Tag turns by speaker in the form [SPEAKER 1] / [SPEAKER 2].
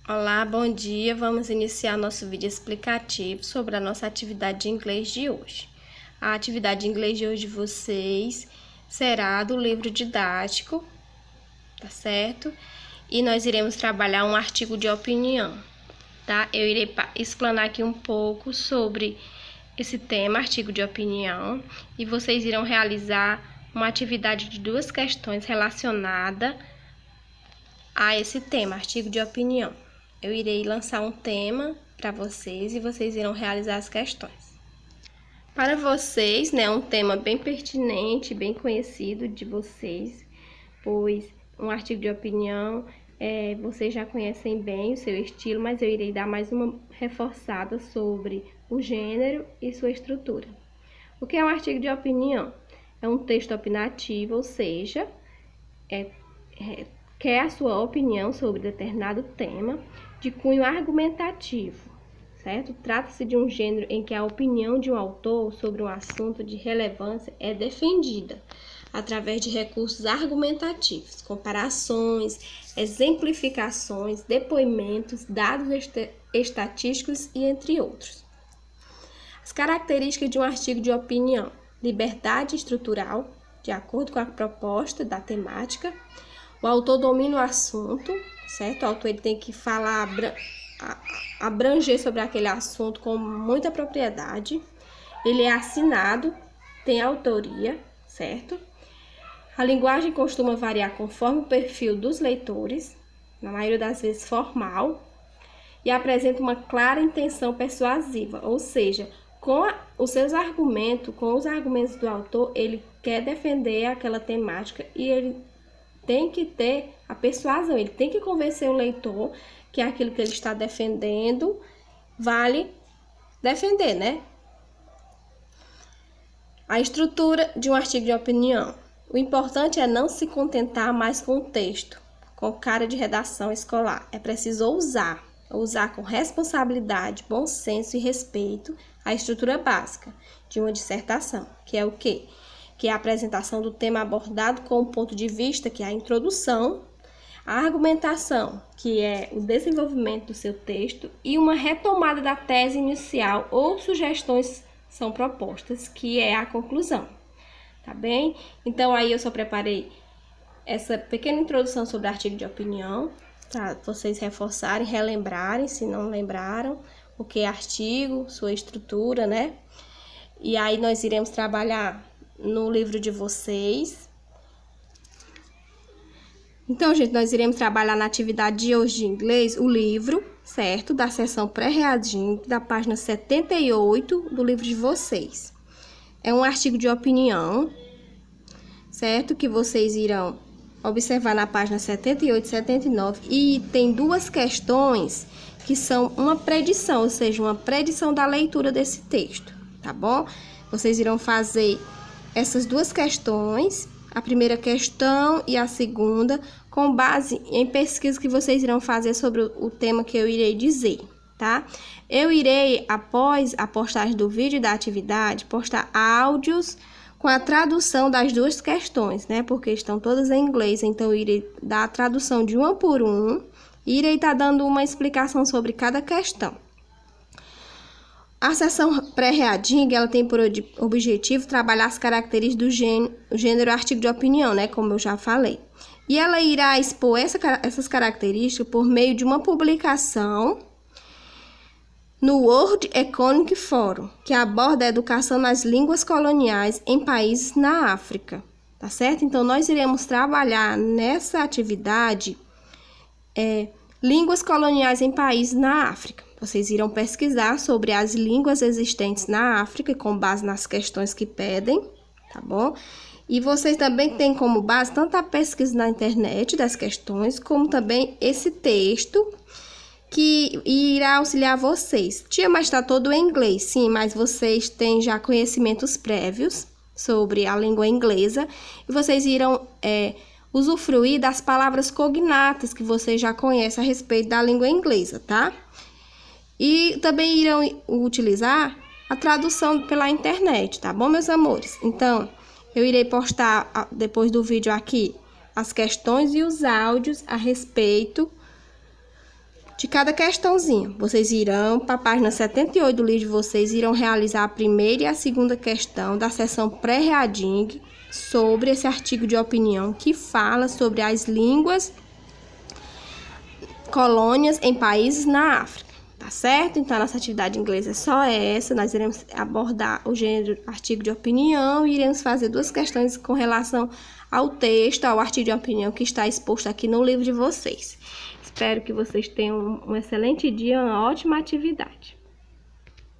[SPEAKER 1] Olá, bom dia. Vamos iniciar nosso vídeo explicativo sobre a nossa atividade de inglês de hoje. A atividade de inglês de hoje de vocês será do livro didático, tá certo? E nós iremos trabalhar um artigo de opinião, tá? Eu irei explanar aqui um pouco sobre esse tema, artigo de opinião, e vocês irão realizar uma atividade de 2 questões relacionadas a esse tema, artigo de opinião. Eu irei lançar um tema para vocês e vocês irão realizar as questões. Para vocês, né, um tema bem pertinente, bem conhecido de vocês, pois um artigo de opinião, vocês já conhecem bem o seu estilo, mas eu irei dar mais uma reforçada sobre o gênero e sua estrutura. O que é um artigo de opinião? É um texto opinativo, ou seja, quer a sua opinião sobre determinado tema, de cunho argumentativo, certo? Trata-se de um gênero em que a opinião de um autor sobre um assunto de relevância é defendida através de recursos argumentativos, comparações, exemplificações, depoimentos, dados estatísticos e entre outros. As características de um artigo de opinião: liberdade estrutural, de acordo com a proposta da temática. O autor domina o assunto, certo? O autor ele tem que falar, abranger sobre aquele assunto com muita propriedade. Ele é assinado, tem autoria, certo? A linguagem costuma variar conforme o perfil dos leitores, na maioria das vezes formal, e apresenta uma clara intenção persuasiva, ou seja, com os seus argumentos, com os argumentos do autor, ele quer defender aquela temática e ele tem que ter a persuasão, ele tem que convencer o leitor que aquilo que ele está defendendo vale defender, né? A estrutura de um artigo de opinião. O importante é não se contentar mais com o texto, com cara de redação escolar. É preciso ousar com responsabilidade, bom senso e respeito a estrutura básica de uma dissertação, que é o quê? Que é a apresentação do tema abordado com o ponto de vista, que é a introdução, a argumentação, que é o desenvolvimento do seu texto, e uma retomada da tese inicial ou sugestões são propostas, que é a conclusão, tá bem? Então, aí eu só preparei essa pequena introdução sobre artigo de opinião, para vocês reforçarem, relembrarem, se não lembraram, o que é artigo, sua estrutura, né? E aí nós iremos trabalhar no livro de vocês. Então, gente, nós iremos trabalhar na atividade de hoje de inglês o livro, certo? Da seção pré-reading, da página 78 do livro de vocês. É um artigo de opinião, certo? Que vocês irão observar na página 78 e 79. E tem 2 questões que são uma predição, ou seja, uma predição da leitura desse texto, tá bom? Vocês irão fazer essas 2 questões, a primeira questão e a segunda, com base em pesquisa que vocês irão fazer sobre o tema que eu irei dizer, tá? Eu irei, após a postagem do vídeo da atividade, postar áudios com a tradução das 2 questões, né? Porque estão todas em inglês, então eu irei dar a tradução de uma por um e irei estar dando uma explicação sobre cada questão. A seção pré-reading, ela tem por objetivo trabalhar as características do gênero artigo de opinião, né, como eu já falei. E ela irá expor essas características por meio de uma publicação no World Economic Forum, que aborda a educação nas línguas coloniais em países na África, tá certo? Então, nós iremos trabalhar nessa atividade línguas coloniais em países na África. Vocês irão pesquisar sobre as línguas existentes na África, com base nas questões que pedem, tá bom? E vocês também têm como base tanto a pesquisa na internet das questões, como também esse texto que irá auxiliar vocês. Tia, mas está todo em inglês. Sim, mas vocês têm já conhecimentos prévios sobre a língua inglesa e vocês irão usufruir das palavras cognatas que vocês já conhecem a respeito da língua inglesa, tá? E também irão utilizar a tradução pela internet, tá bom, meus amores? Então, eu irei postar depois do vídeo aqui as questões e os áudios a respeito de cada questãozinha. Vocês irão para a página 78 do livro de vocês, irão realizar a primeira e a segunda questão da seção pré-reading sobre esse artigo de opinião que fala sobre as línguas colônias em países na África, tá certo? Então, a nossa atividade inglesa é só essa. Nós iremos abordar o gênero artigo de opinião e iremos fazer 2 questões com relação ao texto, ao artigo de opinião que está exposto aqui no livro de vocês. Espero que vocês tenham um excelente dia, uma ótima atividade.